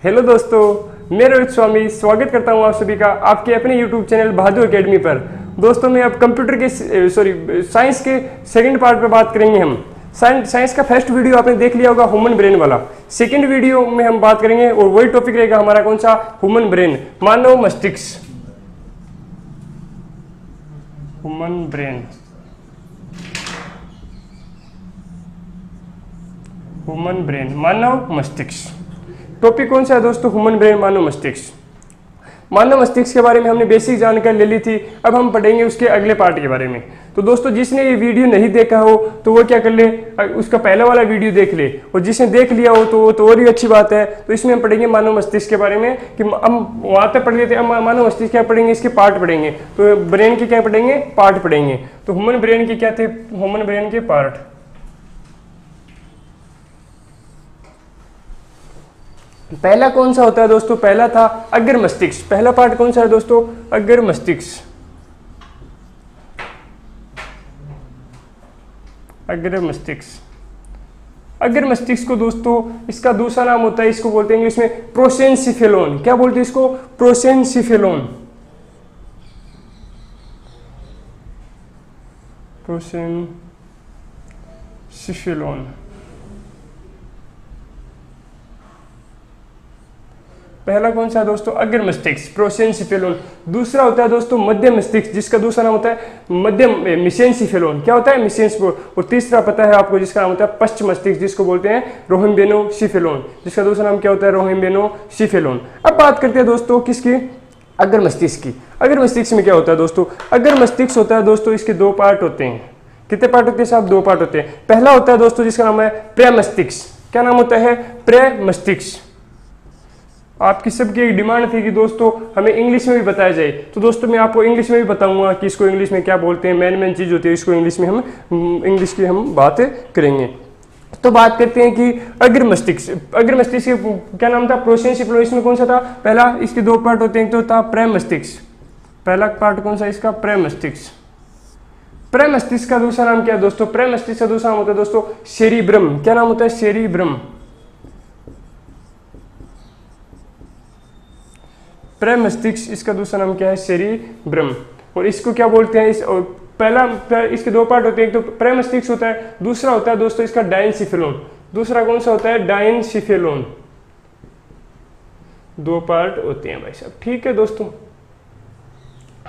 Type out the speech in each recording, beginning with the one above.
Hello दोस्तों, मैं रोहित स्वामी स्वागत करता हूं आप सभी का आपके अपने यूट्यूब चैनल बहादुर एकेडमी पर। दोस्तों मैं अब कंप्यूटर के साइंस के सेकंड पार्ट पर बात करेंगे। हम साइंस का फर्स्ट वीडियो आपने देख लिया होगा, ह्यूमन ब्रेन वाला। सेकंड वीडियो में हम बात करेंगे और वही टॉपिक रहेगा हमारा, कौन सा? ह्यूमन ब्रेन, मानव मस्तिष्क। ह्यूमन ब्रेन, ह्यूमन ब्रेन, मानव मस्तिष्क। टॉपिक कौन सा है दोस्तों? ह्यूमन ब्रेन, मानव मस्तिष्क। मानव मस्तिष्क के बारे में हमने बेसिक जानकारी ले ली थी, अब हम पढ़ेंगे उसके अगले पार्ट के बारे में। तो दोस्तों जिसने ये वीडियो नहीं देखा हो तो वो क्या कर ले, उसका पहला वाला वीडियो देख ले, और जिसने देख लिया हो तो वो तो और ही अच्छी बात है। तो इसमें हम पढ़ेंगे मानव मस्तिष्क के बारे में, कि हम वहाँ तक पढ़ लेते हैं। अब मानव मस्तिष्क क्या पढ़ेंगे, इसके पार्ट पढ़ेंगे। तो ब्रेन के क्या पढ़ेंगे? पार्ट पढ़ेंगे। तो ह्यूमन ब्रेन के क्या थे? ह्यूमन ब्रेन के पार्ट। पहला कौन सा होता है दोस्तों? पहला था अग्र मस्तिष्क। पहला पार्ट कौन सा है दोस्तों? अग्र मस्तिष्क। अग्र मस्तिष्क। अग्र मस्तिष्क को दोस्तों इसका दूसरा नाम होता है, इसको बोलते हैं इंग्लिश में प्रोसेनसिफेलोन। क्या बोलते हैं इसको? प्रोसेनसिफेलोन। प्रोसेनसिफेलोन। पहला कौन सा है दोस्तों? अग्र मस्तिष्क, प्रोसेनसिफेलोन। दूसरा होता है दोस्तों मध्य मस्तिष्क, जिसका दूसरा नाम होता है मध्य मिसेनसिफेलोन। क्या होता है? मिसेनसिफेलोन। और तीसरा पता है आपको, जिसका नाम होता है पश्च मस्तिष्क, जिसको बोलते हैं रोहिम्बेनोसिफेलोन, जिसका दूसरा नाम क्या होता है? रोहिम्बेनोसिफेलोन। अब बात करते हैं दोस्तों किसकी? अग्र मस्तिष्क की। अग्र मस्तिष्क में क्या होता है दोस्तों? अग्र मस्तिष्क होता है दोस्तों, इसके दो पार्ट होते हैं। कितने पार्ट होते हैं साहब? दो पार्ट होते हैं। पहला होता है दोस्तों जिसका नाम है प्रेमस्तिष्क। क्या नाम होता है? प्रेमस्तिष्क। आपकी सबकी एक डिमांड थी कि दोस्तों हमें इंग्लिश में भी बताया जाए, तो दोस्तों मैं आपको इंग्लिश में भी बताऊंगा कि इसको इंग्लिश में क्या बोलते हैं। मेन चीज़ होती है, इसको इंग्लिश में हम इंग्लिश की हम बात करेंगे। तो बात करते हैं कि अग्र मस्तिष्क। अग्र मस्तिष्क क्या नाम था? प्रोसेनसिफेलोन। इसमें कौन सा था? पहला, इसके दो पार्ट होते हैं, तो था प्रेमस्तिष्क। पहला पार्ट कौन सा इसका? प्रेमस्तिष्क। प्रेमस्तिष्क का दूसरा नाम क्या है दोस्तों? प्रेमस्तिष्क का दूसरा नाम होता है दोस्तों सेरिब्रम। क्या नाम होता है? सेरिब्रम। प्रेमस्तिष्क, इसका दूसरा नाम क्या है? सेरिब्रम। और इसको क्या बोलते हैं? इसके दो पार्ट होते हैं, एक तो प्रेमस्तिष्क होता है, दूसरा होता है दोस्तों इसका डायनसिफेलोन। दूसरा कौन सा होता है? डायनसिफेलोन। दो पार्ट होते हैं भाई साहब, ठीक है दोस्तों।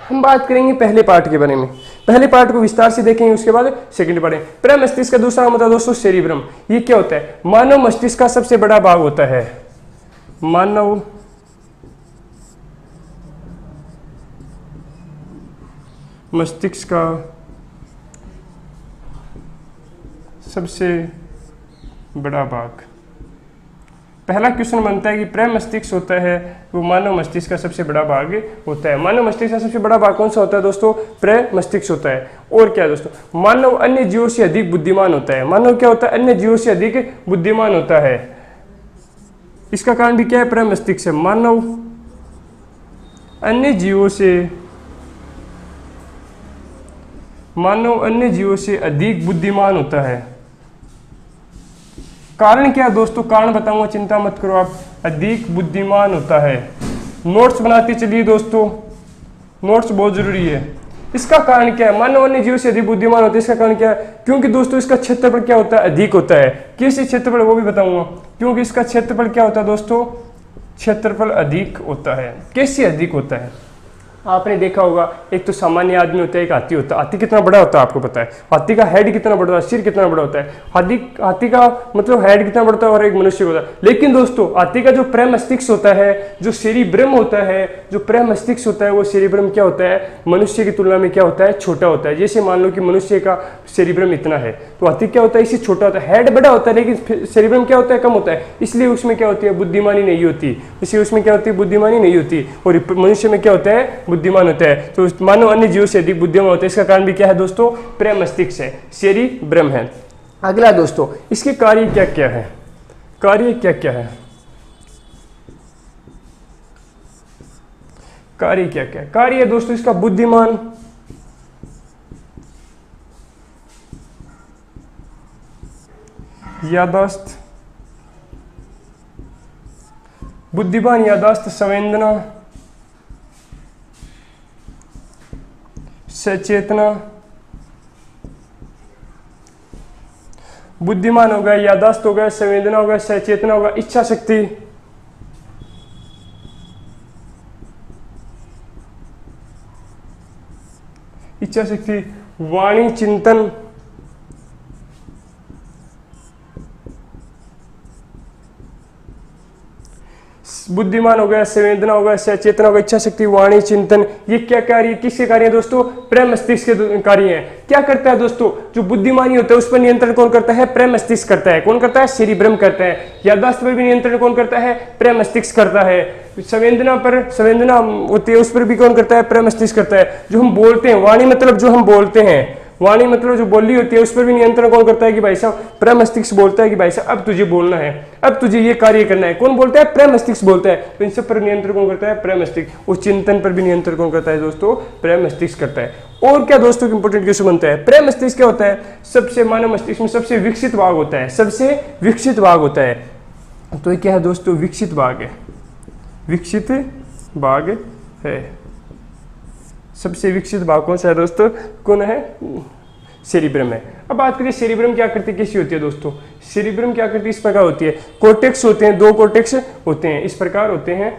हम बात करेंगे पहले पार्ट के बारे में। पहले पार्ट को विस्तार से देखेंगे, उसके बाद सेकंड पढ़ेंगे। प्रेमस्तिष्क का दूसरा नाम होता है दोस्तों सेरिब्रम। ये क्या होता है? मानव मस्तिष्क का सबसे बड़ा भाग होता है। मानव मस्तिष्क का सबसे बड़ा भाग। पहला क्वेश्चन बनता है कि प्रेमस्तिष्क होता है वो मानव मस्तिष्क का सबसे बड़ा भाग होता है। मानव मस्तिष्क का सबसे बड़ा भाग कौन सा होता है दोस्तों? प्रेमस्तिष्क होता है। और क्या दोस्तों? मानव अन्य जीवों से अधिक बुद्धिमान होता है। मानव क्या होता है? अन्य जीवों से अधिक बुद्धिमान होता है। इसका कारण भी क्या है? प्रेमस्तिष्क है। मानव अन्य जीवों से अधिक बुद्धिमान होता है। कारण क्या है दोस्तों? कारण बताऊंगा, चिंता मत करो आप। अधिक बुद्धिमान होता है। नोट्स बनाते चलिए दोस्तों, नोट्स बहुत जरूरी है। इसका कारण क्या है? मानव अन्य जीवों से अधिक बुद्धिमान होता है। इसका कारण क्या है? क्योंकि दोस्तों इसका क्षेत्रफल क्या होता है? अधिक होता है। कैसे क्षेत्रफल, वो भी बताऊंगा। क्योंकि इसका क्षेत्रफल क्या होता है दोस्तों? क्षेत्रफल अधिक होता है। कैसे अधिक होता है? आपने देखा होगा, एक तो सामान्य आदमी होता है, एक हाथी होता है। हाथी कितना बड़ा होता है आपको पता है? हाथी का हेड कितना बड़ा होता है, सिर कितना बड़ा होता है? हाथी का मतलब हेड कितना बड़ा होता है, और एक मनुष्य होता है। लेकिन दोस्तों हाथी का जो प्रेमस्तिष्क होता है, जो सेरिब्रम होता है, जो प्रेमस्तिष्क होता है, वो सेरिब्रम क्या होता है? मनुष्य की तुलना में क्या होता है? छोटा होता है। जैसे मान लो कि मनुष्य का सेरिब्रम इतना है, तो हाथी क्या होता है? इससे छोटा होता है। हेड बड़ा होता है लेकिन सेरिब्रम क्या होता है? कम होता है। इसलिए उसमें क्या होती है? बुद्धिमानी नहीं होती। इसलिए उसमें क्या होती है? बुद्धिमानी नहीं होती। और मनुष्य में क्या होता है? बुद्धिमान होता है। तो मानव अन्य जीवों से अधिक बुद्धिमान होता है। इसका कारण भी क्या है दोस्तों? प्रेमस्तिष्क है, सेरिब्रम है। अगला दोस्तों, इसके कार्य क्या क्या है? कार्य क्या क्या है? कार्य क्या क्या? कार्य है दोस्तों इसका बुद्धिमान, याददाश्त, बुद्धिमान याददाश्त संवेदना सचेतना, बुद्धिमान हो गया, याददाश्त हो गया, संवेदना हो गया, सचेतना होगा, इच्छा शक्ति, इच्छा शक्ति, वाणी चिंतन, बुद्धिमान हो गया, संवेदना हो गया, सचेतना हो गया, इच्छा शक्ति, वाणी चिंतन, ये क्या कार्य, किसके कार्य है दोस्तों? प्रेम मस्तिष्क के कार्य हैं। क्या करता है दोस्तों? जो बुद्धिमानी होता है उस पर नियंत्रण कौन करता है? प्रेम मस्तिष्क करता है। कौन करता है? सेरिब्रम करता है। याददाश्त पर भी नियंत्रण कौन करता है? प्रेम मस्तिष्क करता है। संवेदना पर, संवेदना होती है उस पर भी कौन करता है? प्रेम मस्तिष्क करता है। जो हम बोलते हैं, वाणी मतलब जो हम बोलते हैं, वाणी मतलब जो बोली होती है उस पर भी नियंत्रण कौन करता है? कि भाई साहब प्रेम मस्तिष्क बोलता है कि भाई साहब अब तुझे बोलना है, अब तुझे ये कार्य करना है। कौन बोलता है? प्रेम मस्तिष्क बोलता है। तो इन सब पर नियंत्रण कौन करता है? प्रेम मस्तिष्क। उस चिंतन पर भी नियंत्रण कौन करता है दोस्तों? प्रेम मस्तिष्क करता है। और क्या दोस्तों इंपॉर्टेंट क्वेश्चन बनता है? प्रेम मस्तिष्क क्या होता है? सबसे मानव मस्तिष्क में सबसे विकसित भाग होता है, सबसे विकसित भाग होता है। तो ये क्या है दोस्तों? विकसित भाग है, विकसित भाग है। सबसे विकसित भाग कौन सा है दोस्तों? कौन है? सेरिब्रम है। अब बात करिए सेरिब्रम क्या करती है, कैसी होती है दोस्तों? सेरिब्रम क्या करती है? इस प्रकार होती है। कोर्टेक्स होते हैं, दो कोर्टेक्स होते हैं, इस प्रकार होते हैं।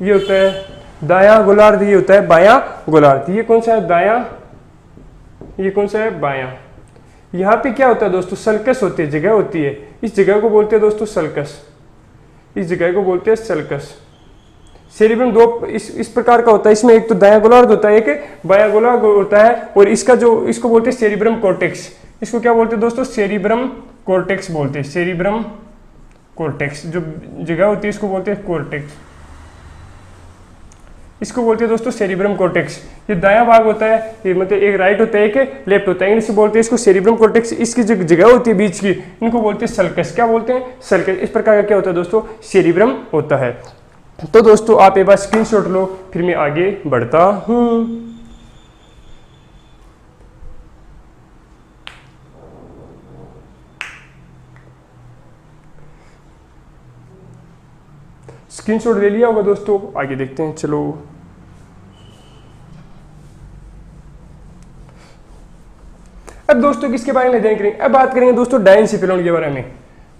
ये होता है दायां गोलार्ध, ये होता है बायां गोलार्ध। ये कौन सा है? दायां, ये कौन सा है? बायां। यहाँ पे क्या होता है दोस्तों? सल्कस होती है, जगह होती है। इस जगह को बोलते हैं दोस्तों सल्कस, इस जगह को बोलते हैं सल्कस। सेरिब्रम दो इस प्रकार का होता है। इसमें एक तो दायां गोलार्ध होता है, एक बायां गोलार्ध होता है। और इसका जो, इसको बोलते हैं सेरिब्रम कॉर्टेक्स। इसको क्या बोलते हैं दोस्तों? सेरिब्रम कॉर्टेक्स बोलते हैं। सेरिब्रम कॉर्टेक्स जो जगह होती है इसको बोलते हैं कॉर्टेक्स, इसको बोलते हैं दोस्तों सेरिब्रम कॉर्टेक्स। ये दायां भाग होता है, ये मतलब एक राइट होता है एक लेफ्ट होता है, इंग्लिश बोलते हैं इसको सेरिब्रम कॉर्टेक्स। इसकी जो जगह होती है बीच की, इनको बोलते हैं सल्कस। क्या बोलते हैं? सल्कस। इस प्रकार का क्या होता है दोस्तों? सेरिब्रम होता है। तो दोस्तों आप एक बार स्क्रीनशॉट लो, फिर मैं आगे बढ़ता हूं। स्क्रीनशॉट ले लिया होगा दोस्तों, आगे देखते हैं। चलो अब दोस्तों किसके बारे में अध्ययन करेंगे? अब बात करेंगे दोस्तों डायनसिफिलोन के बारे में।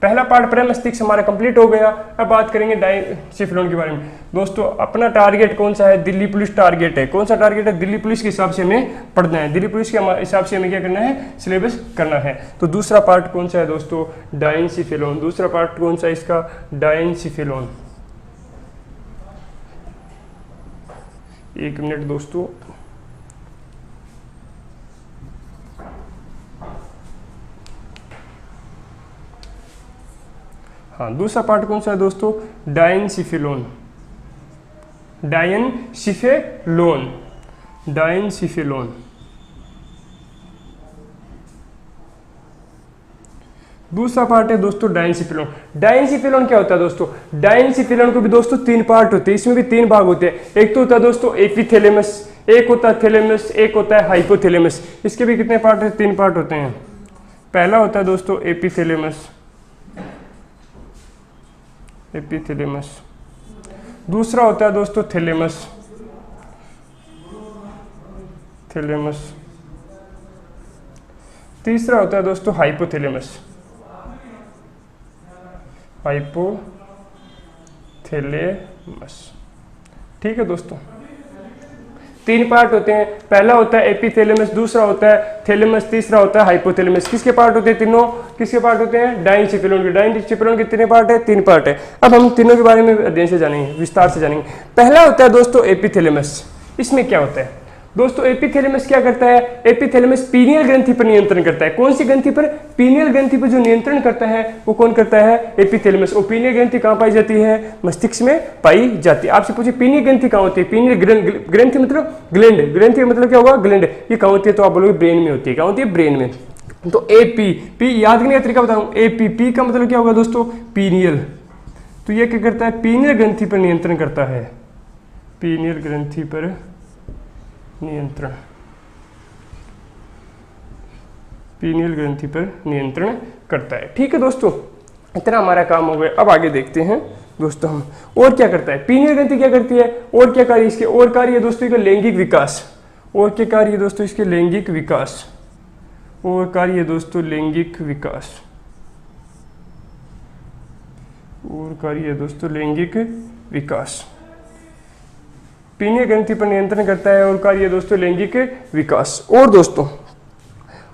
पहला पार्ट प्रेम मस्तिष्क हमारा कंप्लीट हो गया। अब बात करेंगे डायनसिफिलोन के बारे में। दोस्तों अपना टारगेट कौन सा है? दिल्ली पुलिस टारगेट है। कौन सा टारगेट है? दिल्ली पुलिस के हिसाब से हमें पढ़ना है, दिल्ली पुलिस के हिसाब से हमें क्या करना है? सिलेबस करना है। तो दूसरा पार्ट कौन सा है दोस्तों? डायनसिफिलोन। दूसरा पार्ट कौन सा है इसका? डायनसिफिलोन। एक मिनट दोस्तों, हाँ दूसरा पार्ट कौन सा है दोस्तों? डायनसिफिलोन। डायनसिफिलोन, डायनसिफिलोन। दूसरा पार्ट है दोस्तों डायनसिफिलोन। डायनसिफिलोन क्या होता है दोस्तों? डायनसिफिलोन को भी दोस्तों तीन पार्ट होते हैं, इसमें भी तीन भाग होते हैं। एक तो होता है दोस्तों एपिथैलेमस, एक होता है थैलेमस, एक होता है हाइपोथैलेमस। इसके भी कितने पार्ट है? तीन पार्ट होते हैं। पहला होता है दोस्तों एपिथैलेमस, एपिथैलेमस। दूसरा होता है दोस्तों थैलेमस, थैलेमस। तीसरा होता है दोस्तों हाइपोथैलेमस, हाइपोथैलेमस। ठीक है दोस्तों, तीन पार्ट होते हैं। पहला होता है एपिथैलेमस, दूसरा होता है थैलेमस, तीसरा होता है हाइपोथैलेमस। किसके पार्ट होते हैं? तीनों किसके पार्ट होते हैं? डायनसिफिलोन के। डायनसिफिलोन के कितने पार्ट है? तीन पार्ट है। अब हम तीनों के बारे में अध्ययन से जानेंगे, विस्तार से जानेंगे। पहला होता है दोस्तों एपिथैलेमस। इसमें क्या होता है दोस्तों? एपिथैलेमस क्या करता है? एपिथैलेमस पीनियल ग्रंथि पर नियंत्रण करता है। कौन सी ग्रंथि पर? पीनियल ग्रंथि पर जो नियंत्रण करता है वो कौन करता है? एपिथैलेमस। और पीनियल ग्रंथि कहाँ पाई जाती है? मस्तिष्क में पाई जाती है। आपसे पूछे पीनियल ग्रंथि कहाँ होती है? पीनियल ग्रंथि मतलब ग्लैंड, ग्रंथि मतलब क्या होगा? ग्लैंड। ये कहाँ होती है? तो आप बोलोगे ब्रेन में होती है। कहाँ होती है? ब्रेन में। तो एपी, पी याद करने का तरीका बताऊँ। एपी, पी का मतलब क्या होगा दोस्तों? पीनियल। तो ये क्या करता है? पीनियल ग्रंथि पर नियंत्रण करता है, पीनियल ग्रंथि पर नियंत्रण, पीनियल ग्रंथि पर नियंत्रण करता है। ठीक है दोस्तों, इतना हमारा काम हो गया। अब आगे देखते हैं दोस्तों हम और क्या करता है पीनियल ग्रंथि, क्या करती है और क्या कार्य इसके, और कार्य है दोस्तों इसका लैंगिक विकास, और क्या कार्य है दोस्तों इसके लैंगिक विकास, और कार्य है दोस्तों लैंगिक विकास, और कार्य है दोस्तों लैंगिक विकास। पीनियल ग्रंथि पर नियंत्रण करता है और कार्य है दोस्तों लैंगिक विकास। और दोस्तों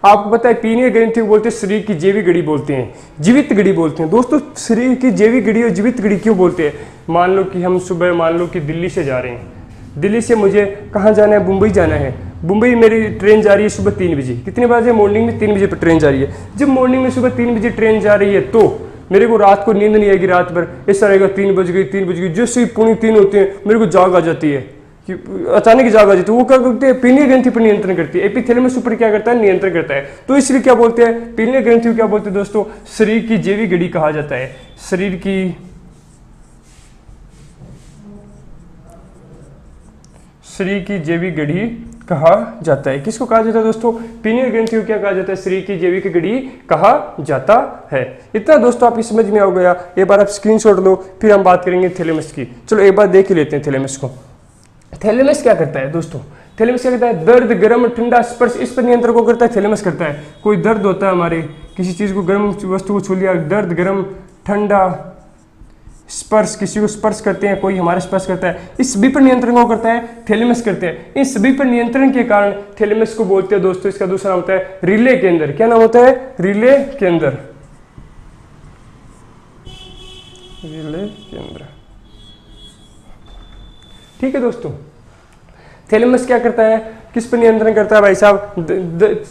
आपको पता है पीनियल ग्रंथि को बोलते हैं शरीर की जैविक घड़ी बोलते हैं, जीवित घड़ी बोलते हैं। दोस्तों शरीर की जैविक घड़ी और जीवित घड़ी क्यों बोलते हैं? मान लो कि हम सुबह मान लो कि दिल्ली से जा रहे हैं, दिल्ली से मुझे कहाँ जाना है, मुंबई जाना है। मुंबई मेरी ट्रेन जा रही है सुबह 3 बजे, कितने बजे? मॉर्निंग में 3 बजे पर ट्रेन जा रही है। जब मॉर्निंग में सुबह 3 बजे ट्रेन जा रही है तो मेरे को रात को नींद नहीं आएगी, रात भर ऐसा रहेगा 3 बज गई 3 बज गई, जैसे ही 2:45 होते हैं मेरे को जाग आ जाती है, कि अचानक जाग आ जाती है। वो क्या करते हैं? पीनियल ग्रंथि पर नियंत्रण करती है, एपिथैलेमस ऊपर क्या करता है? नियंत्रण करता है। तो इसलिए क्या बोलते हैं पीनियल ग्रंथि को क्या बोलते हैं दोस्तों? शरीर की जैविक घड़ी कहा जाता है, शरीर की जैविक घड़ी कहा जाता है। किसको कहा जाता है दोस्तों? पीनियल ग्रंथि को क्या कहा जाता है? शरीर की जैविक घड़ी कहा जाता है। इतना दोस्तों आपकी समझ में आ गया। एक बार आप स्क्रीनशॉट लो, फिर हम बात करेंगे थैलेमस की। चलो एक बार देख ही लेते हैं थैलेमस को। थैलेमस क्या करता है दोस्तों? थैलेमस क्या करता है? दर्द, गर्म, ठंडा, स्पर्श, इस पर नियंत्रण को करता है, थैलेमस करता है। कोई दर्द होता है हमारे, किसी चीज को गर्म वस्तु को छू लिया, दर्द, गर्म, ठंडा, स्पर्श, किसी को स्पर्श करते हैं, कोई हमारा स्पर्श करता है, इस सभी पर नियंत्रण को करता है थैलेमस करते हैं। इन सभी पर नियंत्रण के कारण थैलेमस को बोलते हैं दोस्तों, इसका दूसरा नाम होता है रिले केंद्र। क्या नाम होता है? रिले केंद्र, रिले केंद्र। ठीक है दोस्तों, थैलेमस क्या करता है? किस पर नियंत्रण करता है भाई साहब?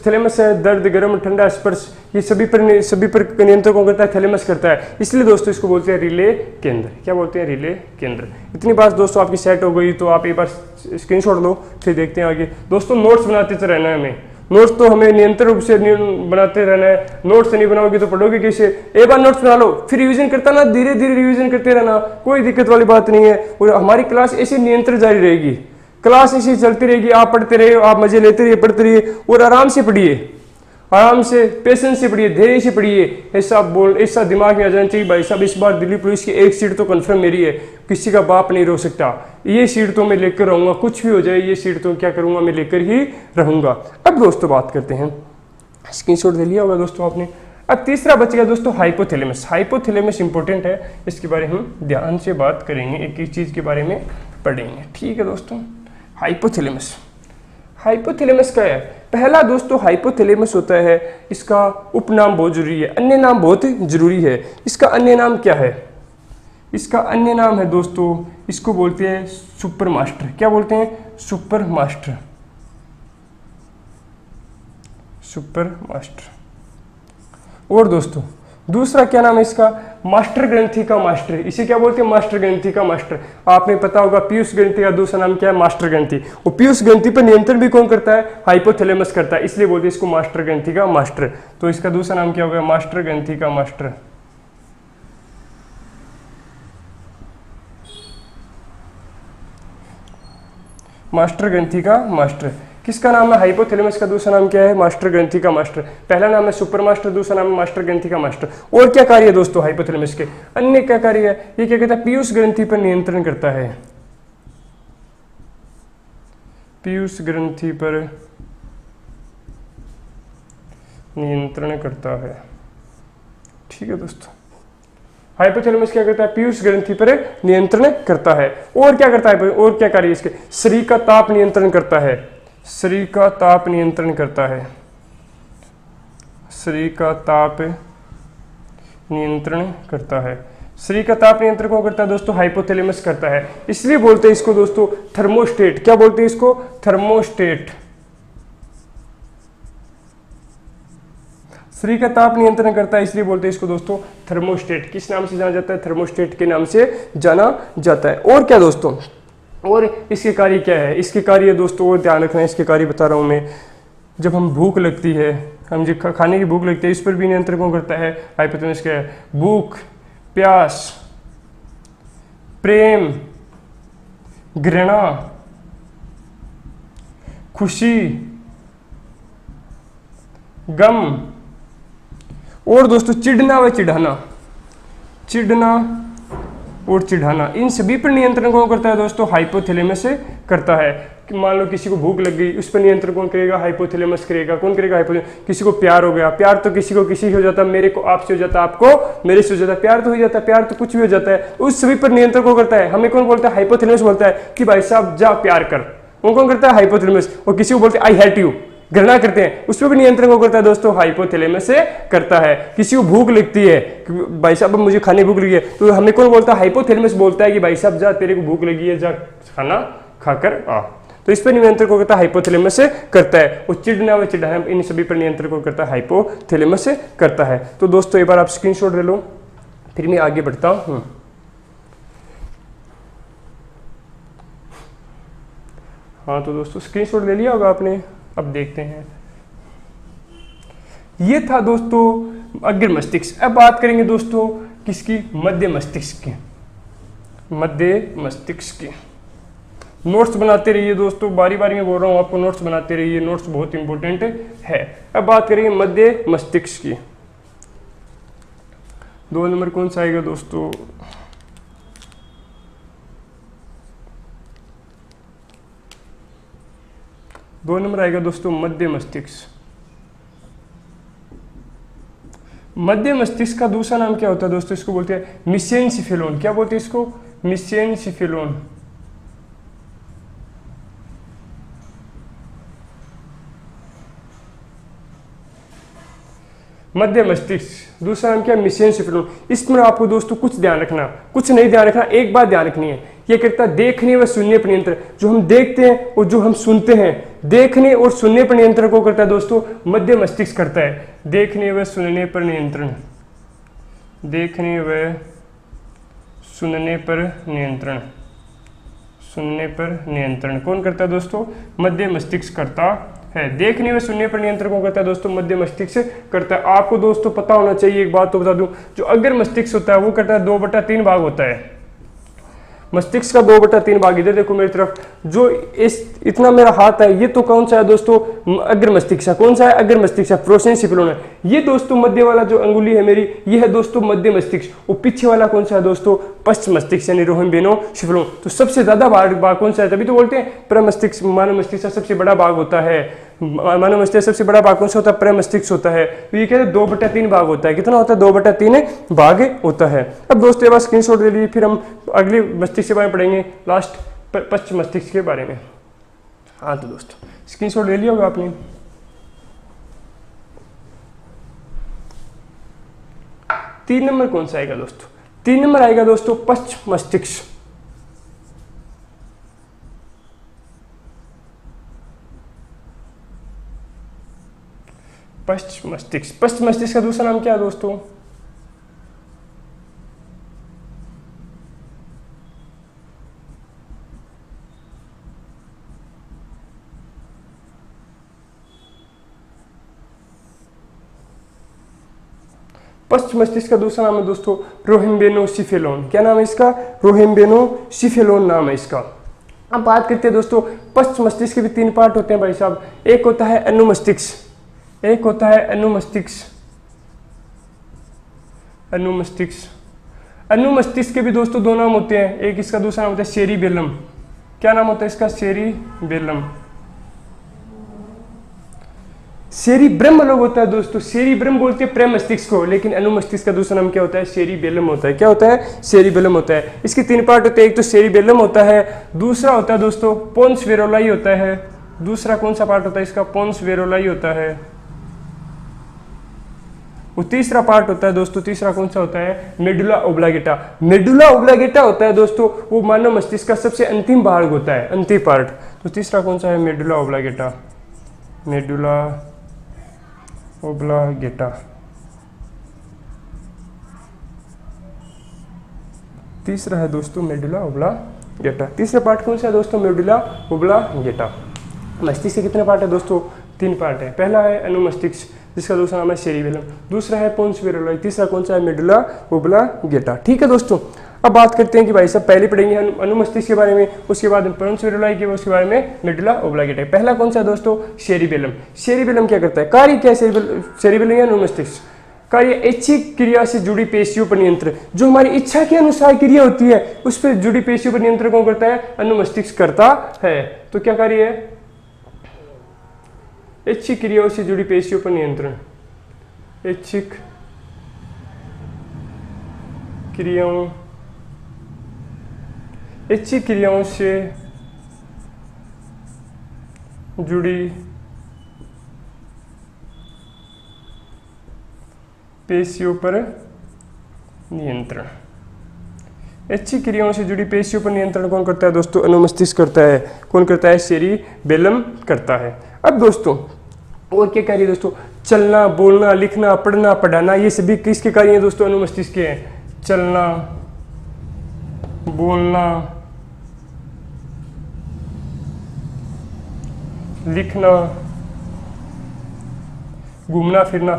थैलेमस है दर्द, गर्म, ठंडा, स्पर्श, ये सभी पर नियंत्रण कौन करता है? थैलेमस करता है। इसलिए दोस्तों इसको बोलते हैं रिले केंद्र। क्या बोलते हैं? रिले केंद्र। इतनी बात दोस्तों आपकी सेट हो गई तो आप एक बार स्क्रीनशॉट लो, फिर देखते हैं आगे। दोस्तों नोट्स बनाते तो रहना है हमें, नोट्स तो हमें नियंत्रण रूप से बनाते रहना है। नोट्स नहीं बनाओगे तो पढ़ोगे कैसे? एक बार नोट्स बना लो, फिर रिवीजन करता ना, धीरे धीरे रिवीजन करते रहना, कोई दिक्कत वाली बात नहीं है। और हमारी क्लास ऐसे नियंत्रण जारी रहेगी, क्लास ऐसी चलती रहेगी, आप पढ़ते रहिए, आप मजे लेते रहिए, पढ़ते रहिए और आराम से पढ़िए, आराम से पेशेंस से पढ़िए, धैर्य से पढ़िए। ऐसा दिमाग में आ जाना चाहिए भाई साहब इस बार दिल्ली पुलिस की एक सीट तो कंफर्म मेरी है, किसी का बाप नहीं रो सकता, ये सीट तो मैं लेकर रहूंगा, कुछ भी हो जाए ये सीट तो क्या करूंगा मैं लेकर ही रहूंगा। अब दोस्तों बात करते हैं, स्क्रीनशॉट दे लिया होगा दोस्तों आपने। अब तीसरा बच गया दोस्तों हाइपोथैलेमस। हाइपोथैलेमस इंपॉर्टेंट है, इसके बारे में हम ध्यान से बात करेंगे, एक एक चीज के बारे में पढ़ेंगे। ठीक है दोस्तों, हाइपोथैलेमस। हाइपोथैलेमस क्या है? पहला दोस्तों हाइपोथैलेमस होता है, इसका उपनाम बहुत जरूरी है, अन्य नाम बहुत जरूरी है। इसका अन्य नाम क्या है? इसका अन्य नाम है दोस्तों, इसको बोलते हैं सुपर मास्टर। क्या बोलते हैं? Super master, super master. और दोस्तों दूसरा क्या नाम है इसका? मास्टर ग्रंथि का मास्टर। इसे क्या बोलते हैं? मास्टर ग्रंथि का मास्टर। आपने पता होगा पीयूष ग्रंथि का दूसरा नाम क्या है? मास्टर ग्रंथि। और पीयूष ग्रंथि पर नियंत्रण भी कौन करता है? हाइपोथैलेमस करता है, इसलिए बोलते हैं इसको मास्टर ग्रंथि का मास्टर। तो इसका दूसरा नाम क्या होगा? मास्टर ग्रंथि का मास्टर। मास्टर ग्रंथि का मास्टर किसका नाम है? हाइपोथैलेमस का दूसरा नाम क्या है? मास्टर ग्रंथि का मास्टर। पहला नाम है सुपर मास्टर, दूसरा नाम है मास्टर ग्रंथि का मास्टर। और क्या कार्य है दोस्तों हाइपोथैलेमस के? अन्य क्या कार्य है? ये क्या कहता है? पीयूष ग्रंथि पर नियंत्रण करता है, पीयूष ग्रंथि पर नियंत्रण करता है। ठीक है दोस्तों, हाइपोथैलेमस क्या करता है? पीयूष ग्रंथि पर नियंत्रण करता है। और क्या करता है? और क्या कार्य इसके? शरीर का ताप नियंत्रण करता है, शरीर का ताप नियंत्रण करता है, शरीर का ताप नियंत्रण करता है। शरीर का ताप नियंत्रण कौन करता है दोस्तों? हाइपोथैलेमस करता है, इसलिए बोलते हैं इसको दोस्तों थर्मोस्टेट। क्या बोलते हैं इसको? थर्मोस्टेट। शरीर का ताप नियंत्रण करता है, इसलिए बोलते हैं इसको दोस्तों थर्मोस्टेट। किस नाम से जाना जाता है? थर्मोस्टेट के नाम से जाना जाता है। और क्या दोस्तों? और इसके कार्य क्या है? इसके कार्य दोस्तों और ध्यान रखना है, इसके कार्य बता रहा हूं मैं। जब हम भूख लगती है, हम जब खाने की भूख लगती है, इस पर भी नियंत्रण कौन करता है? हाइपोथैलेमस क्या है? भूख, प्यास, प्रेम, घृणा, खुशी, गम और दोस्तों चिढ़ना व चिढ़ाना, चिढ़ना और चिढ़ाना, इन सभी पर नियंत्रण कौन करता है दोस्तों? हाइपोथैलेमस से करता है। कि मान लो किसी को भूख लग गई, उस पर नियंत्रण कौन करेगा? हाइपोथैलेमस करेगा। कौन करेगा? हाइपोथैलेमस। किसी को प्यार हो गया, प्यार तो किसी को किसी से हो जाता है, मेरे को आपसे हो जाता है, आपको मेरे से हो जाता है, प्यार तो हो जाता है, प्यार तो कुछ भी हो जाता है, उस सभी पर नियंत्रण कौन करता है? हमें कौन बोलता है? हाइपोथैलेमस बोलता है कि भाई साहब जा प्यार कर, वो कौन करता है? हाइपोथैलेमस। और किसी को बोलते हैं आई हेट यू, घृणा करते हैं, उस पर भी नियंत्रण कौन करता है दोस्तों? हाइपोथैलेमस से करता है। किसी को भूख लगती है, भाई साहब मुझे खाने भूख लगी है, तो हमें कौन बोलता है? हाइपोथैलेमस बोलता है कि भाई साहब जा तेरे को भूख लगी है, जा खाना खाकर आ। तो इस पर नियंत्रण को करता है? हाइपोथैलेमस से करता है। और चिढ़ना व चिढ़ाना, इन सभी पर नियंत्रण को करता है? हाइपोथैलेमस से करता है। तो दोस्तों एक बार आप स्क्रीनशॉट ले लो, फिर मैं आगे बढ़ता हूं। हाँ तो दोस्तों स्क्रीनशॉट ले लिया होगा आपने, अब देखते हैं। ये था दोस्तों अग्र मस्तिष्क। अब बात करेंगे दोस्तों किसकी? मध्य मस्तिष्क की। मध्य मस्तिष्क की नोट्स बनाते रहिए दोस्तों, बारी बारी में बोल रहा हूँ आपको, नोट्स बनाते रहिए, नोट्स बहुत इंपॉर्टेंट है। अब बात करेंगे मध्य मस्तिष्क की। 2 नंबर कौन सा आएगा दोस्तों? दो नंबर आएगा दोस्तों मध्य मस्तिष्क। मध्य मस्तिष्क का दूसरा नाम क्या होता है दोस्तों? इसको बोलते हैं मिसेनसिफेलोन। क्या बोलते हैं इसको? मिसेनसिफेलोन। मध्य मस्तिष्क दूसरा नाम क्या? मिसेनसिफेलोन। इसमें आपको दोस्तों कुछ ध्यान रखना, कुछ नहीं ध्यान रखना, एक बात ध्यान रखनी है। ये करता है देखने व सुनने पर नियंत्रण। जो हम देखते हैं और जो हम सुनते हैं, देखने और सुनने पर नियंत्रण को करता है दोस्तों मध्य मस्तिष्क करता है। देखने व सुनने पर नियंत्रण, देखने व सुनने पर नियंत्रण, सुनने पर नियंत्रण कौन करता है दोस्तों? मध्य मस्तिष्क करता है। देखने व सुनने पर नियंत्रण कौन करता है दोस्तों? मध्य मस्तिष्क करता है। आपको दोस्तों पता होना चाहिए, एक बात तो बता दूं, जो अग्र मस्तिष्क होता है वो करता है 2/3 भाग होता है। मस्तिष्क का 2/3 भाग। इधर देखो मेरी तरफ, जो इस इतना मेरा हाथ है, ये तो कौन सा है दोस्तों? अग्र मस्तिष्क। कौन सा है? अग्र मस्तिष्क, प्रोसेंसिफिलोन है। ये दोस्तों मध्य वाला जो अंगुली है मेरी, ये है दोस्तों मध्य मस्तिष्क। और पीछे वाला कौन सा है दोस्तों? पश्च मस्तिष्क यानी रोहन बेनो सिफिलोन। तो सबसे ज्यादा भाग कौन सा है? तभी तो बोलते हैं प्रमस्तिष्क। मानव मस्तिष्क का सबसे बड़ा भाग होता है, मानव मस्तिष्क सबसे बड़ा भाग कौन सा होता है? प्रमस्तिष्क होता है। तो ये कहते हैं 2/3 भाग होता है। कितना होता है? 2/3 भाग होता है। अब दोस्तों बार स्क्रीनशॉट ले लीजिए, फिर हम अगले मस्तिष्क के बारे में पढ़ेंगे, लास्ट पश्च मस्तिष्क के बारे में। हाँ तो दोस्तों स्क्रीनशॉट ले लिया होगा आपने। तीन नंबर कौन सा आएगा दोस्तों? 3 नंबर आएगा दोस्तों पश्च मस्तिष्क। पश्च मस्तिष्क। पश्च मस्तिष्क का दूसरा नाम क्या है दोस्तों? पश्च मस्तिष्क का दूसरा नाम है दोस्तों रोहिम्बेनोसिफेलोन। क्या नाम है इसका? रोहिम्बेनोसिफेलोन नाम है इसका। अब बात करते हैं दोस्तों, पश्च मस्तिष्क के भी 3 पार्ट होते हैं भाई साहब। एक होता है अनुमस्तिष्क, एक होता है अनुमस्तिष्क। अनुमस्तिष्क, अनुमस्तिष्क के भी दोस्तों 2 नाम होते हैं। एक इसका दूसरा नाम होता है सेरिबेलम। क्या नाम होता है इसका? सेरिबेलम। सेरिब्रम अलग होता है दोस्तों, सेरिब्रम बोलते हैं प्रमस्तिष्क को, लेकिन अनुमस्तिष्क का दूसरा नाम क्या होता है? सेरिबेलम होता है। क्या होता है? सेरिबेलम होता है। इसके 3 पार्ट होते हैं। एक तो सेरिबेलम होता है, दूसरा होता है दोस्तों पोन्स वेरोलाई होता है। दूसरा कौन सा पार्ट होता है इसका? पोन्स वेरोलाई होता है। वो तीसरा पार्ट होता है दोस्तों, तीसरा कौन सा होता है? मेडुला ओब्लागेटा। मेडुला ओब्लागेटा होता है दोस्तों, वो मानव मस्तिष्क का सबसे अंतिम भाग होता है, अंतिम पार्ट। तो तीसरा कौन सा है? मेडुला ओब्लागेटा। मेडुला ओब्लागेटा। तीसरा है दोस्तों मेडुला ओब्लागेटा। तीसरा पार्ट कौन सा है दोस्तों? मेडुला ओब्लागेटा। मस्तिष्क के कितने पार्ट है दोस्तों? 3 पार्ट है। पहला है अनुमस्तिष्क, जिसका दूसरा नाम है सेरिबेलम। दूसरा है पोन्स वेरोलाई। तीसरा कौन सा है? मेडुला ओब्लागेटा। ठीक है दोस्तों, अब बात करते हैं कि भाई साहब पहले पढ़ेंगे अनुमस्तिष्क के बारे में, उसके बाद पोन्स वेरोलाई के, उसके बारे में मेडुला ओब्लागेटा। पहला कौन सा है दोस्तों? सेरिबेलम। सेरिबेलम क्या करता है? कार्य क्या है सेरिबेलम या अनुमस्तिष्क? कार्य ऐच्छिक क्रिया से जुड़ी पेशियों पर नियंत्रण, जो हमारी इच्छा के अनुसार क्रिया होती है उस पर जुड़ी पेशियों पर नियंत्रण कौन करता है? अनुमस्तिष्क करता है। तो क्या कार्य है? ऐच्छिक क्रियाओं से जुड़ी पेशियों पर नियंत्रण, ऐच्छिक क्रियाओं से जुड़ी पेशियों पर नियंत्रण। ऐच्छिक क्रियाओं से जुड़ी पेशियों पर नियंत्रण कौन करता है दोस्तों? अनुमस्तिष्क करता है। कौन करता है? सेरिबेलम करता है। अब दोस्तों और क्या कार्य दोस्तों? चलना, बोलना, लिखना, पढ़ना, पढ़ाना, ये सभी किसके कार्य हैं दोस्तों? अनुमस्तिष्क के हैं। चलना, बोलना, लिखना, घूमना फिरना,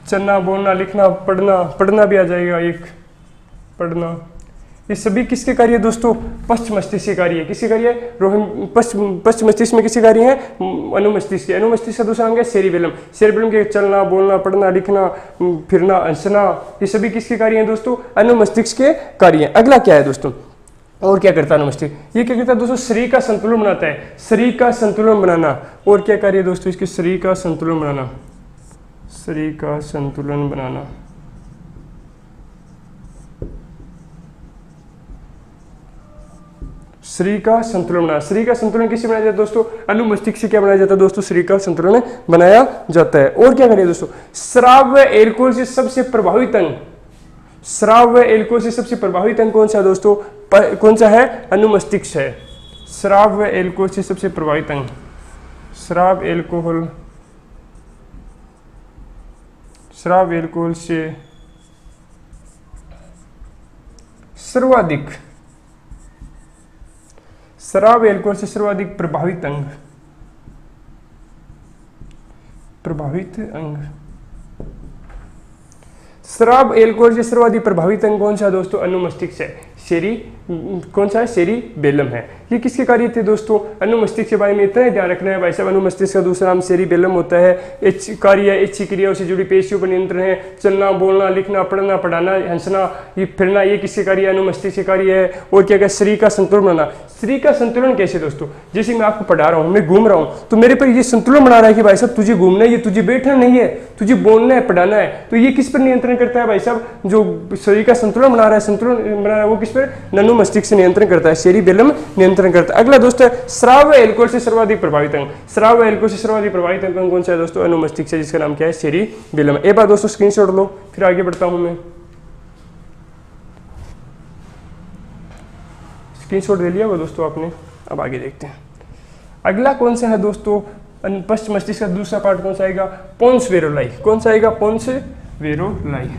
चलना, बोलना, लिखना, पढ़ना भी आ जाएगा एक, पढ़ना, ये सभी किसके कार्य है दोस्तों? पश्च मस्तिष्क के कार्य है। किसके कार्य है? रोहिणी पश्च मस्तिष्क में किसके कार्य है? अनुमस्तिष्क के। अनुमस्तिष्क का दूसरा नाम क्या है? सेरिबेलम। सेरिबेलम के चलना, बोलना, पढ़ना, लिखना, फिरना, हंसना, ये सभी किसके कार्य हैं दोस्तों? अनुमस्तिष्क के कार्य हैं। अगला क्या है दोस्तों? और क्या करता है अनुमस्तिष्क? ये क्या करता है दोस्तों? शरीर का संतुलन बनाता है। शरीर का संतुलन बनाना। और क्या कार्य है दोस्तों इसके? शरीर का संतुलन बनाना, शरीर का संतुलन बनाना। शरीर का संतुलन बनाना। शरीर का संतुलन किससे बनाया जाता है दोस्तों? अनुमस्तिष्क से क्या बनाया जाता है दोस्तों? शरीर का संतुलन बनाया जाता है। और क्या करें दोस्तों? श्राव व एल्कोहल से सबसे प्रभावित अंग, श्राव व एल्कोहल से सबसे प्रभावित अंग कौन सा है दोस्तों? कौन सा है? अनुमस्तिष्क है। श्राव व एल्कोहल से सबसे प्रभावित अंग, श्राव एल्कोहल से सर्वाधिक, शराब एल्कोहल से सर्वाधिक प्रभावित अंग, शराब एल्कोहल से सर्वाधिक प्रभावित अंग कौन सा है दोस्तों? अनुमस्तिष्क है। कौन सा है? सेरिबेलम है। ये किसके कार्य थे दोस्तों? अनुमस्तिष्क के बारे में इतना ही ध्यान रखना है भाई साहब। अनुमस्तिष्क का दूसरा नाम सेरिबेलम होता है। कार्य ऐच्छिक क्रियाओं से जुड़ी पेशियों पर नियंत्रण है। चलना, बोलना, लिखना, पढ़ना, पढ़ाना, हंसना, ये फिरना, ये किसके कार्य है? अनुमस्तिष्क के कार्य है। और क्या क्या? शरीर का संतुलन बनाना। शरीर का संतुलन कैसे दोस्तों? जैसे मैं आपको पढ़ा रहा हूँ, मैं घूम रहा हूँ, तो मेरे पर ये संतुलन बना रहा है कि भाई साहब तुझे घूमना है, ये तुझे बैठना नहीं है, तुझे बोलना है, पढ़ाना है। तो ये किस पर नियंत्रण करता है भाई साहब? जो शरीर का संतुलन बना रहा है, संतुलन बना रहा है, वो किस पर? अनुमस्तिष्क से नियंत्रण करता है। सेरिबेलम नियंत्रण करता है। अगला दोस्त है श्राव व एल्कोहल से सर्वाधिक प्रभावित अंग। श्राव व एल्कोहल से सर्वाधिक प्रभावित अंग कौन सा है दोस्तों? अनुमस्तिष्क से, जिसका नाम क्या है? सेरिबेलम। एक बार दोस्तों स्क्रीनशॉट लो, फिर आगे बढ़ता हूं मैं। स्क्रीनशॉट ले लिया होगा दोस्तों आपने। अब आगे देखते हैं अगला कौन सा है दोस्तों? पश्च मस्तिष्क का दूसरा पार्ट कौन सा आएगा? पोन्स वेरोलाई। कौन सा आएगा? पोन्स वेरोलाई।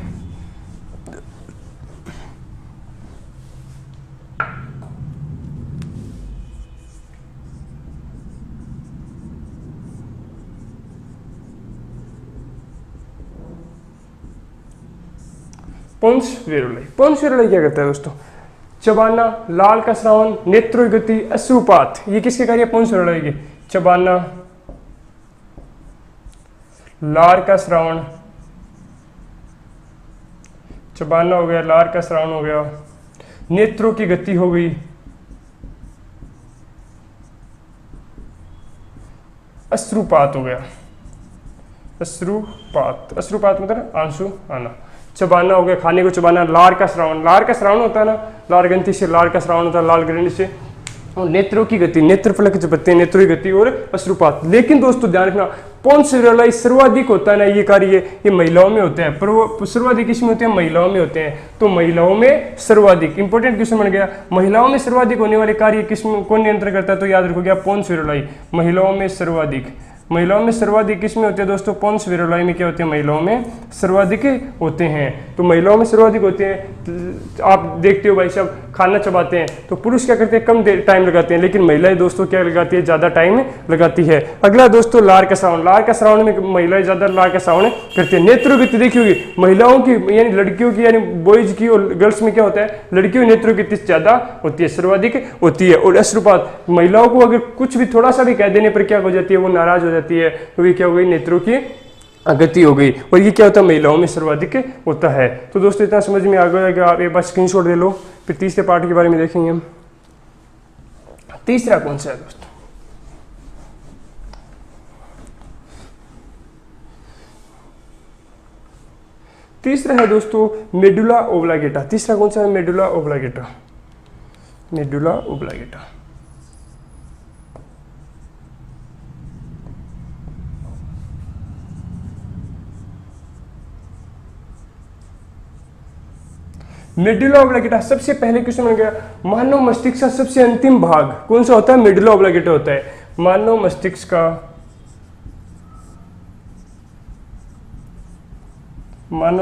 पोन्स वेरोलाई। पोन्स वेरोलाई क्या करता है दोस्तों? चबाना, लाल का श्रावण, नेत्रों की गति, अश्रुपात, ये किसके कार्य? पोन्स वेरोलाई के। चबाना, लार का श्रावण, चबाना हो गया, लार का श्रावण हो गया, नेत्रों की गति हो गई, अश्रुपात हो गया। अश्रुपात, अश्रुपात मतलब आंसू आना। चबाना हो गया, खाने को चबाना। लार का श्रावण, लार का श्रावण होता है ना, लार ग्रंथि से लार का श्रावण होता है, लाल ग्रंथि से। और नेत्रों की गति, नेत्र फलक चपत्ते हैं, नेत्रों की गति और अश्रुपात। लेकिन दोस्तों ध्यान रखना, पोन्स वेरोलाई सर्वाधिक होता है ना ये कार्य, ये महिलाओं में होते हैं। पर वो सर्वाधिक किसमें होते हैं? महिलाओं में होते हैं। तो महिलाओं में सर्वाधिक इंपॉर्टेंट क्वेश्चन बन गया। महिलाओं में सर्वाधिक होने वाले कार्य किसमें, कौन नियंत्रण करता है? तो याद रखोगे पोन्स वेरोलाई। महिलाओं में सर्वाधिक, महिलाओं में सर्वाधिक किसमें होते हैं दोस्तों? पोन्स वेरोलाई में क्या होते हैं? महिलाओं में सर्वाधिक होते हैं। तो महिलाओं में सर्वाधिक होते हैं। आप देखते हो भाई साहब, खाना चबाते हैं तो पुरुष क्या करते हैं? कम टाइम लगाते हैं, लेकिन महिलाएं दोस्तों क्या लगाती है? ज्यादा टाइम लगाती है। अगला दोस्तों लार का श्रावण। लार का श्रावण में महिलाएं ज्यादा लार का श्रावण करती है। नेत्रों की गति देखी होगी महिलाओं की, यानी लड़कियों की, यानी बॉयज की और गर्ल्स में क्या होता है? लड़कियों नेत्रों की गति ज्यादा होती है, सर्वाधिक होती है। और अश्रुपात, महिलाओं को अगर कुछ भी थोड़ा सा भी कह देने पर क्या हो जाती है? वो नाराज हो जाती है। तो ये क्या हो गई? नेत्रों की गति हो गई, और ये क्या होता है, महिलाओं में सर्वाधिक होता है। तो दोस्तों इतना समझ में आ गया कि आप एक बार स्क्रीनशॉट ले लो, फिर तीसरे पार्ट के बारे में देखेंगे हम। तीसरा कौन सा है दोस्तों? तीसरा है दोस्तों मेडुला ओब्लांगेटा। तीसरा कौन सा है? Medulla oblongata. Medulla oblongata. Medulla oblongata सबसे पहले क्वेश्चन बन गया, मानव मस्तिष्क का सबसे अंतिम भाग कौन सा होता है? मेडुला ओब्लांगेटा होता है। मानव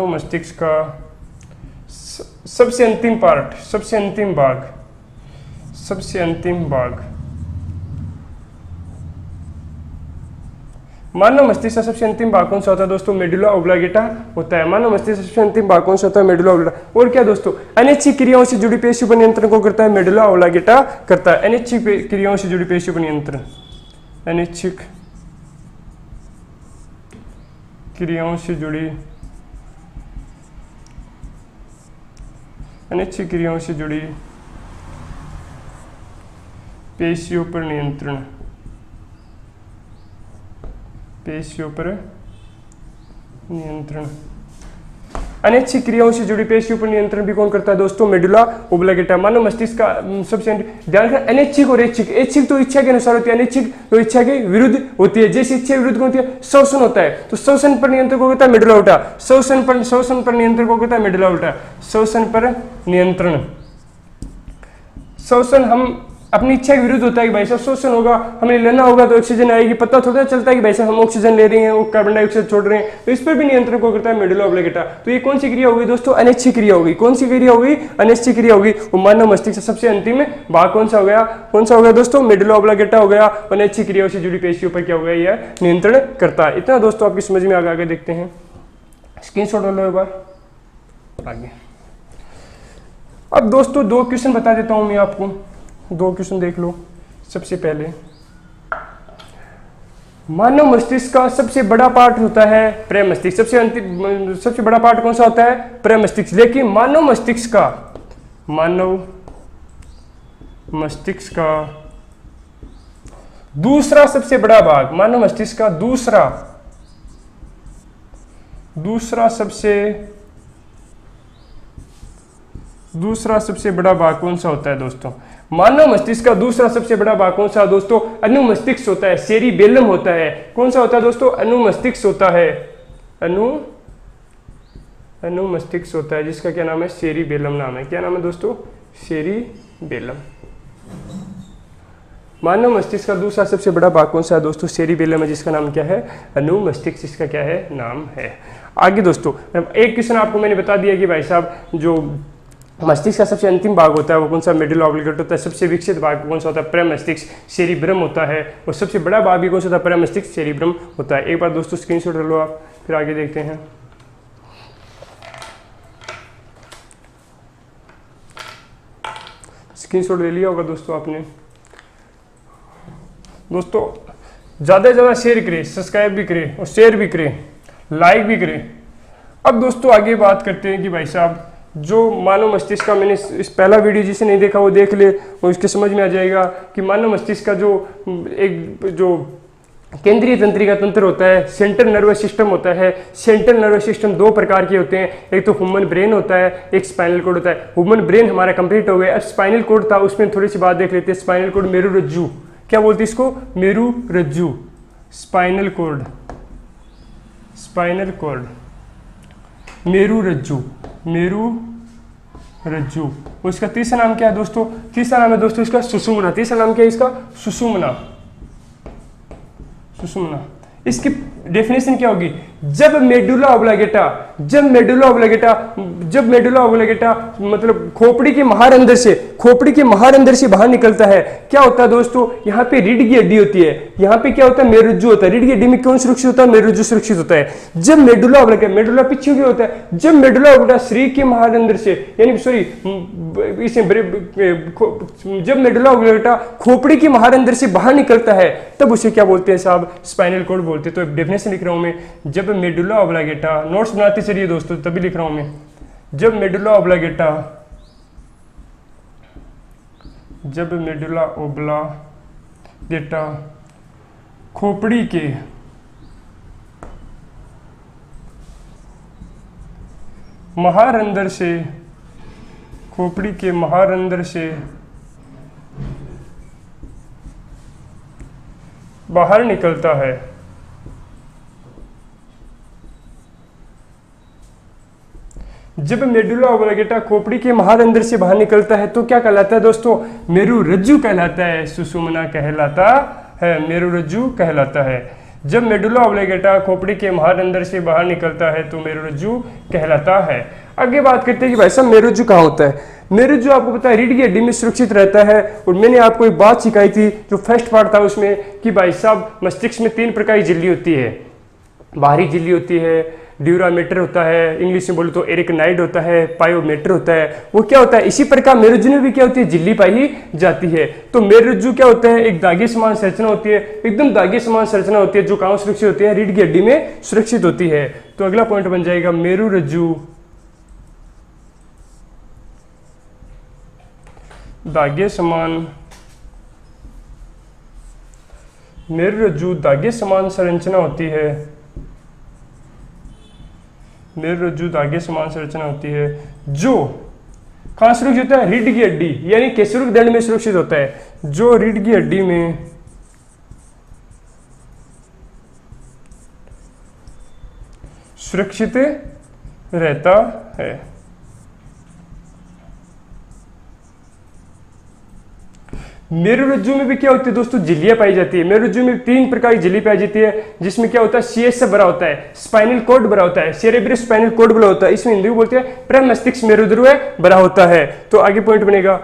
मस्तिष्क का सबसे अंतिम पार्ट, सबसे अंतिम भाग मानव मस्तिष्क का सबसे अंतिम भाग कौन सा होता है दोस्तों? मेडुला ओब्लांगेटा होता है। मानव मस्तिष्क का सबसे अंतिम भाग कौन सा होता है? Medulla oblongata. और क्या दोस्तों, अनैच्छिक क्रियाओं से जुड़ी पेशियों पर नियंत्रण को करता है? मेडुला ओब्लांगेटा करता है। अनैच्छिक क्रियाओं से जुड़ी पेशियों पर नियंत्रण, अनैच्छिक क्रियाओं से जुड़ी पेशियों पर नियंत्रण, अनैच्छिक क्रियाओं से जुड़ी पेशियों पर नियंत्रण भी कौन करता है दोस्तों? Medulla oblongata. मानव मस्तिष्क का सबसे ध्यान रखना, अनैच्छिक और ऐच्छिक। ऐच्छिक तो इच्छा के अनुसार होती है, अनैच्छिक तो इच्छा के विरुद्ध होती है। जैसे इच्छा विरुद्ध होती है, शोषण होता है, तो शोषण पर नियंत्रण को करता है मेडुला ओब्लांगेटा। शोषण पर नियंत्रण को करता है मेडुला ओब्लांगेटा। शोषण पर नियंत्रण, शोषण हम अपनी इच्छा के विरुद्ध होता है कि भाई साहब शोषण होगा, हमें लेना होगा तो ऑक्सीजन आएगी, पता थोड़ा चलता है कि भाई साहब हम ऑक्सीजन ले रहे हैं, वो कार्बन डाइऑक्साइड छोड़ रहे हैं, तो इस पर भी नियंत्रण को करता है मेडुला ओब्लांगेटा। तो ये कौन सी क्रिया होगी दोस्तों? अनैच्छिक क्रिया होगी। कौन सी क्रिया होगी? अनैच्छिक क्रिया होगी। वो मानव मस्तिष्क का सबसे अंतिम भाग कौन सा हो गया? कौन सा हो गया दोस्तों? मेडुला ओब्लांगेटा हो गया। अनैच्छिक क्रियाओं से जुड़ी पेशियों पर क्या हो गया? यह नियंत्रण करता है। इतना दोस्तों आपकी समझ में आगे देखते हैं, स्क्रीनशॉट लो एक बार आगे। अब दोस्तों दो क्वेश्चन बता देता हूं मैं आपको, दो क्वेश्चन देख लो। सबसे पहले, मानव मस्तिष्क का सबसे बड़ा पार्ट होता है प्रमस्तिष्क। सबसे बड़ा पार्ट कौन सा होता है? प्रमस्तिष्क। लेकिन मानव मस्तिष्क का दूसरा सबसे बड़ा भाग, मानव मस्तिष्क का दूसरा सबसे बड़ा भाग कौन सा होता है दोस्तों? मानव मस्तिष्क का दूसरा सबसे बड़ा भाग कौन सा दोस्तों? अनुमस्तिष्क होता है, सेरिबेलम होता है। कौन सा होता है दोस्तों? अनुमस्तिष्क होता है। अनुमस्तिष्क होता है, जिसका क्या नाम है? सेरिबेलम नाम है। क्या नाम है दोस्तों? सेरिबेलम। मानव मस्तिष्क का दूसरा सबसे बड़ा भाग कौन सा है दोस्तों? सेरिबेलम है, जिसका नाम क्या है? अनुमस्तिष्क, इसका क्या है? नाम है। आगे दोस्तों एक क्वेश्चन आपको मैंने बता दिया कि भाई साहब जो मस्तिष्क का सबसे अंतिम भाग होता है वो कौन सा? मेडुला ओब्लांगेटा होता है। सबसे विकसित भाग कौन सा होता है? प्रमस्तिष्क, सेरिब्रम होता है। और सबसे बड़ा भाग भी कौन सा होता है? प्रमस्तिष्क, सेरिब्रम होता है। एक बार दोस्तों स्क्रीनशॉट ले लो आप, फिर आगे देखते हैं। स्क्रीनशॉट ले लिया होगा दोस्तों आपने। दोस्तों ज़्यादा से ज़्यादा शेयर करें, सब्सक्राइब भी करें और शेयर भी करें, लाइक भी करें। अब दोस्तों आगे बात करते हैं कि भाई साहब जो मानव मस्तिष्क का, मैंने इस पहला वीडियो जिसे नहीं देखा वो देख ले, और उसके समझ में आ जाएगा कि मानव मस्तिष्क का जो केंद्रीय तंत्रिका तंत्र होता है, सेंट्रल नर्वस सिस्टम होता है। सेंट्रल नर्वस सिस्टम दो प्रकार के होते हैं, एक तो ह्यूमन ब्रेन होता है, एक स्पाइनल कोड होता है। ह्यूमन ब्रेन हमारा कंप्लीट हो गया। अब स्पाइनल कोड था, उसमें थोड़ी सी बात देख लेते हैं। स्पाइनल कोड, मेरुरज्जु, क्या बोलते हैं इसको? मेरुरज्जु, स्पाइनल कोड, मेरुरज्जु। उसका तीसरा नाम क्या है दोस्तों? तीसरा नाम है दोस्तों इसका सुषुम्ना। तीसरा नाम क्या है इसका? सुषुम्ना। इसकी डेफिनेशन क्या होगी? जब मेडुला ओब्लांगेटा जब मेडुला ऑब्लिगेटा मतलब खोपड़ी के महार अंदर से बाहर निकलता है, क्या होता है दोस्तों, यहाँ पे रीढ़ की हड्डी होती है, यहाँ पे क्या होता है, मेरुज्जु होता है। रीढ़ की हड्डी में कौन सुरक्षित होता है, मेरुज्जु सुरक्षित होता है। जब मेडुला पीछे क्यों होता है, जब मेडुला ऑब्लिगेटा शरीर के महार अंदर से यानी जब मेडुला ऑब्लिगेटा खोपड़ी के महार अंदर से बाहर निकलता है तब उसे क्या बोलते हैं साहब, स्पाइनल कॉर्ड बोलते हैं। तो डेफिनेशन लिख रहा हूं मैं, जब मेडुला ऑब्लिगेटा, नोट्स बनाते चलिए दोस्तों तभी लिख रहा हूं मैं, जब मेडुला ऑब्लिगेटा खोपड़ी के महार अंदर से बाहर निकलता है, जब मेडुला ऑब्लिगेटा खोपड़ी के महार अंदर से बाहर निकलता है तो क्या कहलाता है दोस्तों, मेरुरज्जु कहलाता है, सुषुम्ना कहलाता है, मेरुरज्जु कहलाता है। जब मेडुला ऑब्लिगेटा खोपड़ी के महार अंदर से बाहर निकलता है तो मेरुरज्जु कहलाता है। आगे बात करते हैं कि भाई साहब मेरुरज्जु कहाँ होता है। मेरुरज्जु आपको पता है रीढ़ की हड्डी में सुरक्षित रहता है। और मैंने आपको एक बात सिखाई थी जो फर्स्ट पार्ट था उसमें कि भाई साहब मस्तिष्क में 3 प्रकार की झिल्ली होती है, बाहरी झिल्ली होती है, ड्यूरामेटर होता है, इंग्लिश में बोलो तो एरिकनाइड होता है, पायोमेटर होता है। वो क्या होता है, इसी प्रकार मेरुरज्जु में भी क्या होती है, झिल्ली पाई जाती है। तो मेरुरज्जु क्या होता है, एक धागे समान संरचना होती है, एकदम धागे समान संरचना होती है जो कहाँ सुरक्षित होती है, रीढ़ की हड्डी में सुरक्षित होती है। तो अगला पॉइंट बन जाएगा मेरुरज्जु धागे समान संरचना होती है, मेरुरज्जु धागे समान संरचना होती है जो कहाँ सुरक्षित होता है, रीढ़ की हड्डी यानी केसरुक दंड में सुरक्षित होता है, जो रीढ़ की हड्डी में सुरक्षित रहता है। मेरुरज्जु में भी क्या होती है दोस्तों, झिल्लियां पाई जाती है। मेरुरज्जु में 3 प्रकार की झिल्ली पाई जाती है जिसमें क्या होता है, सीएस भरा होता है, स्पाइनल कॉर्ड भरा होता है, सेरेब्रस स्पाइनल कॉर्ड भरा होता है, इसमें हिंदी में बोलते हैं प्रमस्तिष्क मेरुध्रुव भरा होता है। तो आगे पॉइंट बनेगा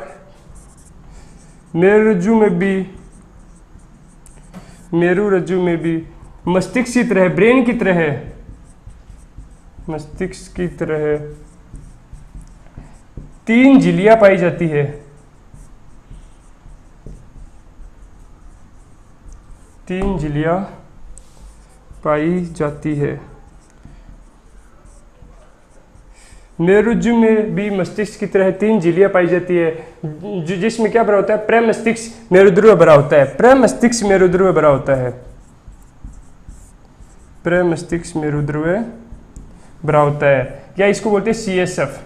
मेरुरज्जु में भी मस्तिष्क की तरह, ब्रेन की तरह, मस्तिष्क की तरह 3 झिल्लियां पाई जाती है, 3 झिल्लियां पाई जाती है। मेरुरज्जु में भी मस्तिष्क की तरह 3 झिल्लियां पाई जाती है जिसमें क्या भरा होता है, प्रमस्तिष्क मेरुध्रुव भरा होता है, प्रमस्तिष्क मेरुध्रुव भरा होता है, प्रमस्तिष्क मेरुध्रुव भरा होता है, या इसको बोलते हैं सीएसएफ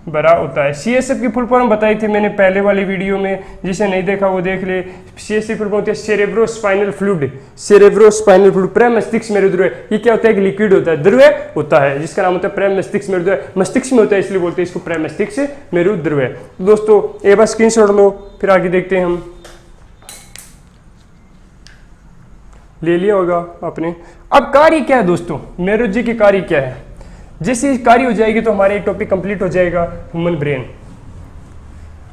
भरा होता है। सीएसएफ की फुल फॉर्म बताई थी मैंने पहले वाली वीडियो में, जिसे नहीं देखा वो देख ले। सीएसएफ फुल फॉर्म होती है सेरेब्रोस्पाइनल फ्लूइड, सेरेब्रोस्पाइनल फ्लूइड, प्रमस्तिष्क मेरुध्रुव। ये क्या होता है, एक लिक्विड होता है, द्रव होता है, जिसका नाम होता है प्रमस्तिष्क मेरुध्रुव। मस्तिष्क में होता है इसलिए बोलते हैं इसको प्रमस्तिष्क मेरुध्रुव। दोस्तों एक बार स्क्रीनशॉट लो, फिर आगे देखते हैं हम। ले लिया होगा आपने। अब कार्य क्या है दोस्तों, मेरुरज्जु की कार्य क्या है। जैसे कार्य हो जाएगी तो हमारे टॉपिक कंप्लीट हो जाएगा, ह्यूमन ब्रेन।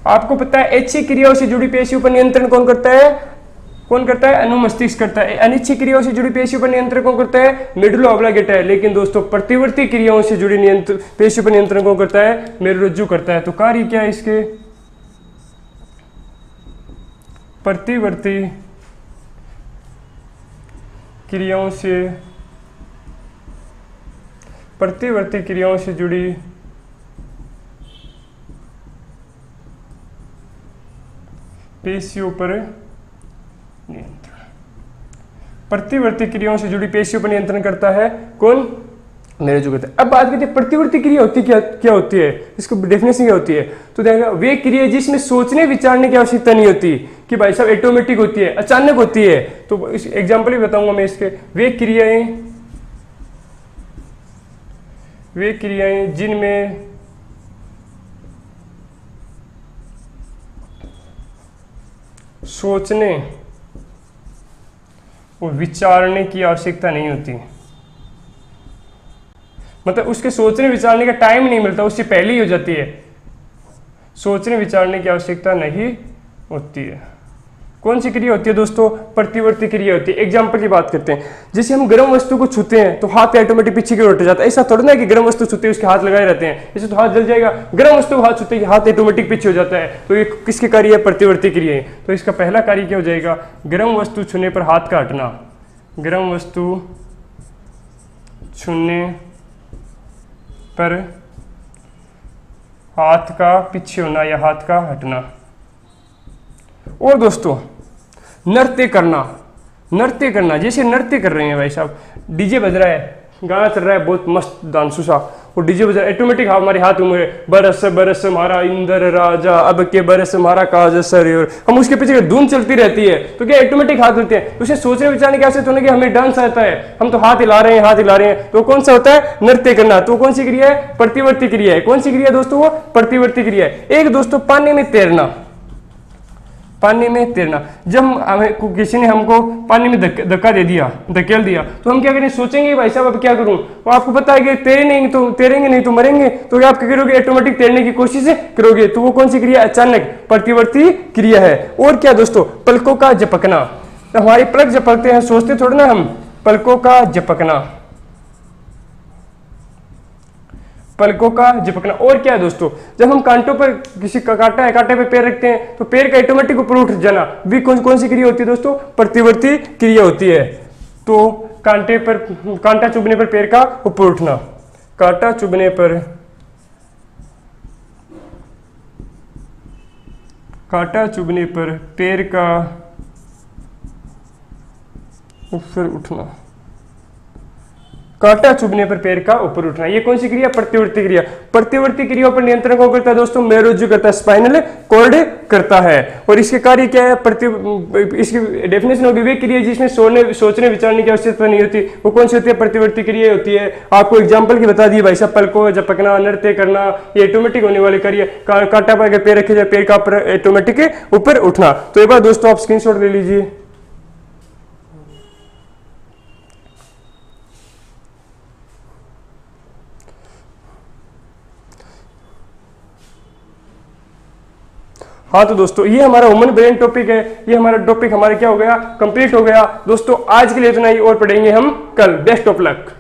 आपको पता है ऐच्छिक क्रियाओं से जुड़ी पेशियों पर नियंत्रण कौन करता है, अनुमस्तिष्क करता है। अनिच्छिक क्रियाओं से जुड़ी पेशियों पर नियंत्रण कौन करता है, मेडुला ऑब्लिगेटा है। लेकिन दोस्तों प्रतिवर्ती क्रियाओं से जुड़ी पेशियों पर नियंत्रण कौन करता है, मेरुरज्जु करता है। तो कार्य क्या है इसके, प्रतिवर्ती क्रियाओं से जुड़ी पेशियों पर नियंत्रण, प्रतिवर्ती क्रियाओं से जुड़ी पेशियों पर नियंत्रण करता है कौन, मेरुरज्जु करता है। अब बात करते हैं प्रतिवर्ती क्रिया होती क्या होती है, इसको डेफिनेशन क्या होती है। तो देखा वे क्रिया जिसमें सोचने विचारने की आवश्यकता नहीं होती कि भाई साहब ऑटोमेटिक होती है, अचानक होती है। तो इस एग्जाम्पल भी बताऊंगा मैं इसके। वे क्रियाएं जिनमें सोचने और विचारने की आवश्यकता नहीं होती। मतलब उसके सोचने विचारने का टाइम नहीं मिलता, उससे पहले ही हो जाती है, सोचने विचारने की आवश्यकता नहीं होती है। कौन सी क्रिया होती है दोस्तों? प्रतिवर्ती क्रिया होती है। एग्जाम्पल की बात करते हैं, जैसे हम गर्म वस्तु को छूते हैं तो हाथ ऑटोमेटिक पीछे की ओर हट जाता है। ऐसा थोड़ा ना कि गर्म वस्तु छूते उसके हाथ लगाए रहते हैं, इसे तो हाथ जल जाएगा। गर्म वस्तु को हाथ छूते ही हाथ ऑटोमेटिक पीछे हो जाता है। तो ये किसके कार्य है? प्रतिवर्ती क्रिया है। तो इसका पहला कार्य क्या हो जाएगा? गर्म वस्तु छूने पर हाथ का हटना, गर्म वस्तु छूने पर हाथ का पीछे होना या हाथ का हटना। और दोस्तों नृत्य करना, नृत्य करना, जैसे नृत्य कर रहे हैं भाई साहब, डीजे बज रहा है, गाना चल रहा है बहुत मस्त डांसू सा, और डीजे बज रहा है, ऑटोमेटिक हमारे हाथ में बरस बरस हमारा इंद्र राजा अब के बरस हमारा काज सर, हम उसके पीछे धुन चलती रहती है तो क्या ऑटोमेटिक हाथ हिलते हैं। उसे सोचने विचारने की आवश्यकता होने की हमें डांस आता है, हम तो हाथ हिला रहे हैं, हाथ हिला रहे हैं, तो कौन सा होता है? नृत्य करना। तो कौन सी क्रिया है? प्रतिवर्ती क्रिया है। कौन सी क्रिया दोस्तों? वो प्रतिवर्ती क्रिया है। एक दोस्तों पानी में तैरना, पानी में तैरना, जब हमें किसी ने हमको पानी में धक्का दे दिया, धकेल दिया, तो हम क्या करें? सोचेंगे भाई साहब अब क्या करूं। तो आपको पता है कि तैरेंगे नहीं तो मरेंगे, तो क्या आप क्या करोगे? ऑटोमेटिक तैरने की कोशिश करोगे। तो वो कौन सी क्रिया? अचानक प्रतिवर्ती क्रिया है। और क्या दोस्तों? पलकों का झपकना, तो हमारी पलक झपकते हैं, सोचते थोड़ा ना हम, पलकों का झपकना, पलकों का झपकना। और क्या है दोस्तों? जब हम कांटों पर, किसी का कांटा है, कांटे पे पैर रखते हैं तो पैर का ऑटोमेटिक ऊपर उठ जाना भी कौन सी क्रिया होती है दोस्तों? प्रतिवर्ती क्रिया होती है। तो कांटे पर, कांटा चुभने पर पैर का ऊपर उठना, कांटा चुभने पर, कांटा चुभने पर पैर का ऊपर उठना, कांटा चुभने पर पैर का ऊपर उठना, ये कौन सी क्रिया? प्रतिवर्ती क्रिया। प्रतिवर्ती क्रियाओं पर नियंत्रण कौन करता है दोस्तों? मेरुरज्जु करता है, स्पाइनल कॉर्ड करता है। और इसके कार्य क्या है? इसकी डेफिनेशन होगी वे क्रिया जिसमें सोचने विचारने की आवश्यकता नहीं होती, वो कौन सी होती है? प्रतिवर्ती क्रिया होती है। आपको एग्जाम्पल की बता दी भाई साहब, पलकों झपकना, नृत्य करना, ये ऑटोमेटिक होने वाले कार्य। कांटा पर पैर रखे जाए, पैर का ऑटोमेटिक ऊपर उठना। तो एक बार दोस्तों आप स्क्रीनशॉट ले लीजिए। हाँ तो दोस्तों ये हमारा ह्यूमन ब्रेन टॉपिक है, ये हमारा टॉपिक हमारा क्या हो गया? कंप्लीट हो गया। दोस्तों आज के लिए इतना ही, और पढ़ेंगे हम कल। Best of luck.